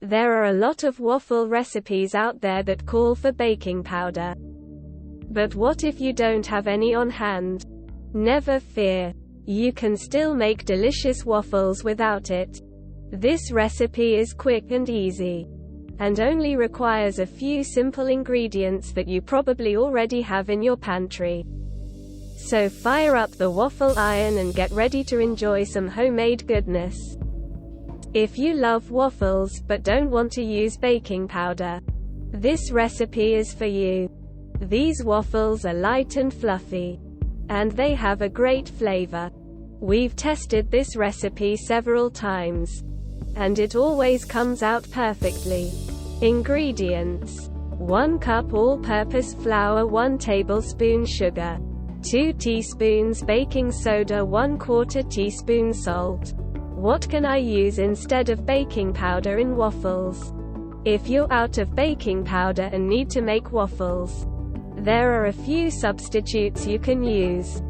There are a lot of waffle recipes out there that call for baking powder. But what if you don't have any on hand? Never fear. You can still make delicious waffles without it. This recipe is quick and easy, and only requires a few simple ingredients that you probably already have in your pantry. So fire up the waffle iron and get ready to enjoy some homemade goodness. If you love waffles but don't want to use baking powder, this recipe is for you. These waffles are light and fluffy, and they have a great flavor. We've tested this recipe several times, and it always comes out perfectly. Ingredients: 1 cup all-purpose flour, 1 tablespoon sugar, 2 teaspoons baking soda, 1/4 teaspoon salt. What can I use instead of baking powder in waffles? If you're out of baking powder and need to make waffles, there are a few substitutes you can use.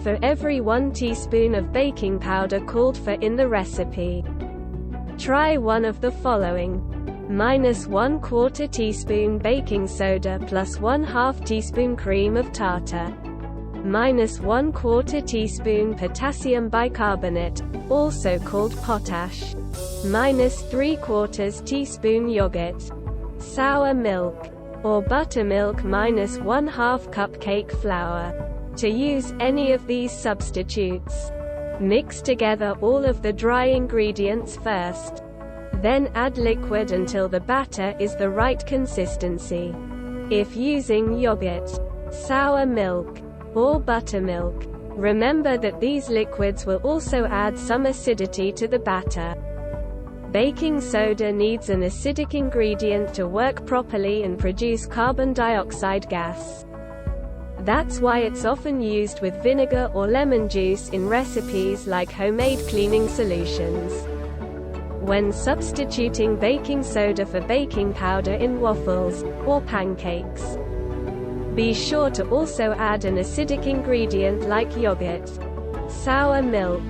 For every 1 teaspoon of baking powder called for in the recipe, try one of the following: -1/4 teaspoon baking soda plus 1/2 teaspoon cream of tartar, -1/4 teaspoon potassium bicarbonate, also called potash, -3/4 teaspoon yogurt, sour milk, or buttermilk, -1/2 cupcake flour. To use any of these substitutes, mix together all of the dry ingredients first. Then add liquid until the batter is the right consistency. If using yogurt, sour milk, or buttermilk, remember that these liquids will also add some acidity to the batter. Baking soda needs an acidic ingredient to work properly and produce carbon dioxide gas. That's why it's often used with vinegar or lemon juice in recipes like homemade cleaning solutions. When substituting baking soda for baking powder in waffles or pancakes, be sure to also add an acidic ingredient like yogurt, sour milk,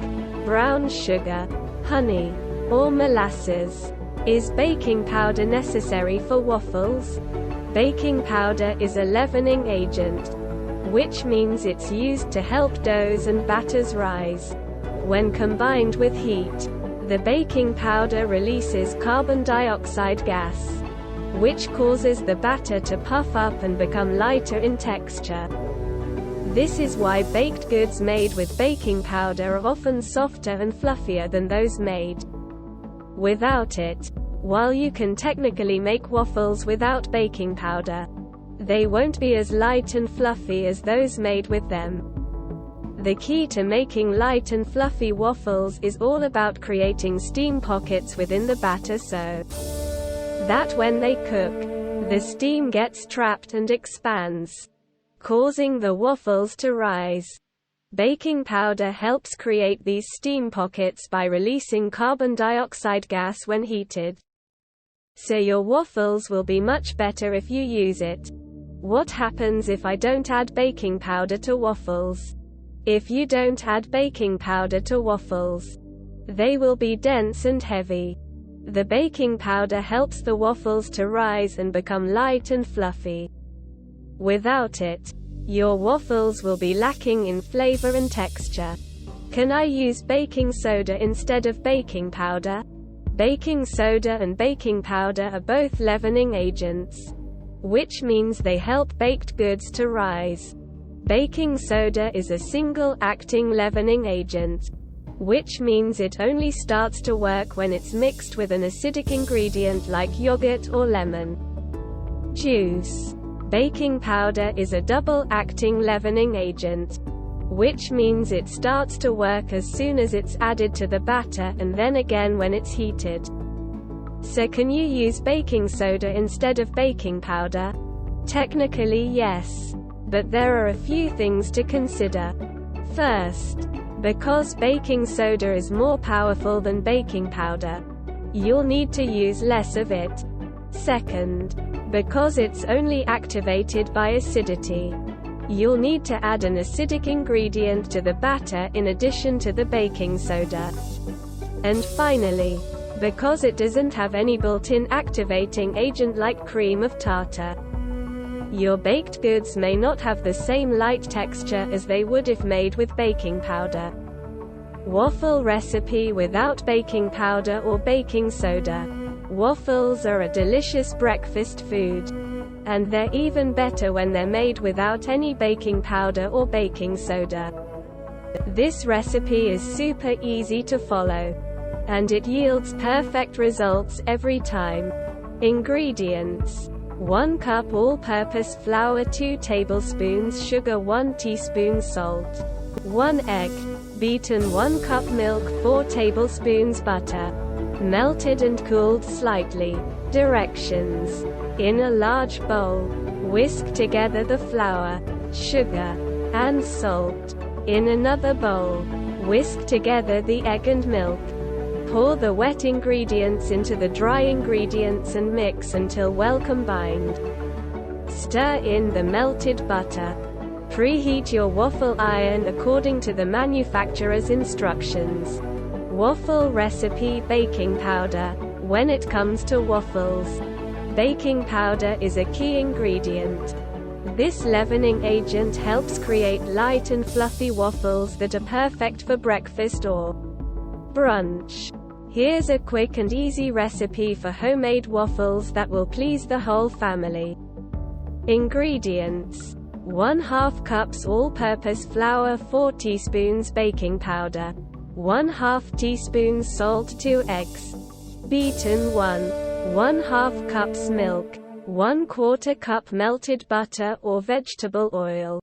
brown sugar, honey, or molasses. Is baking powder necessary for waffles? Baking powder is a leavening agent, which means it's used to help doughs and batters rise. When combined with heat, the baking powder releases carbon dioxide gas, which causes the batter to puff up and become lighter in texture. This is why baked goods made with baking powder are often softer and fluffier than those made without it. While you can technically make waffles without baking powder, they won't be as light and fluffy as those made with them. The key to making light and fluffy waffles is all about creating steam pockets within the batter so that when they cook, the steam gets trapped and expands, causing the waffles to rise. Baking powder helps create these steam pockets by releasing carbon dioxide gas when heated. So your waffles will be much better if you use it. What happens if I don't add baking powder to waffles? If you don't add baking powder to waffles, they will be dense and heavy. The baking powder helps the waffles to rise and become light and fluffy. Without it, your waffles will be lacking in flavor and texture. Can I use baking soda instead of baking powder? Baking soda and baking powder are both leavening agents, which means they help baked goods to rise. Baking soda is a single-acting leavening agent, which means it only starts to work when it's mixed with an acidic ingredient like yogurt or lemon juice. Baking powder is a double-acting leavening agent, which means it starts to work as soon as it's added to the batter and then again when it's heated. So can you use baking soda instead of baking powder? Technically yes, but there are a few things to consider. First, because baking soda is more powerful than baking powder, you'll need to use less of it. Second, because it's only activated by acidity, you'll need to add an acidic ingredient to the batter in addition to the baking soda. And finally, because it doesn't have any built-in activating agent like cream of tartar. Your baked goods may not have the same light texture as they would if made with baking powder. Waffle recipe without baking powder or baking soda. Waffles are a delicious breakfast food. And they're even better when they're made without any baking powder or baking soda. This recipe is super easy to follow. And it yields perfect results every time. Ingredients: 1 cup all-purpose flour, 2 tablespoons sugar, 1 teaspoon salt, 1 egg, beaten 1 cup milk, 4 tablespoons butter, melted and cooled slightly. Directions: in a large bowl, whisk together the flour, sugar, and salt. In another bowl, whisk together the egg and milk. Pour the wet ingredients into the dry ingredients and mix until well combined. Stir in the melted butter. Preheat your waffle iron according to the manufacturer's instructions. Waffle recipe: baking powder. When it comes to waffles, baking powder is a key ingredient. This leavening agent helps create light and fluffy waffles that are perfect for breakfast or brunch. Here's a quick and easy recipe for homemade waffles that will please the whole family. Ingredients: 1/2 cups all-purpose flour, 4 teaspoons baking powder, 1/2 teaspoon salt, 2 eggs, beaten 1/2 cups milk, 1/4 cup melted butter or vegetable oil.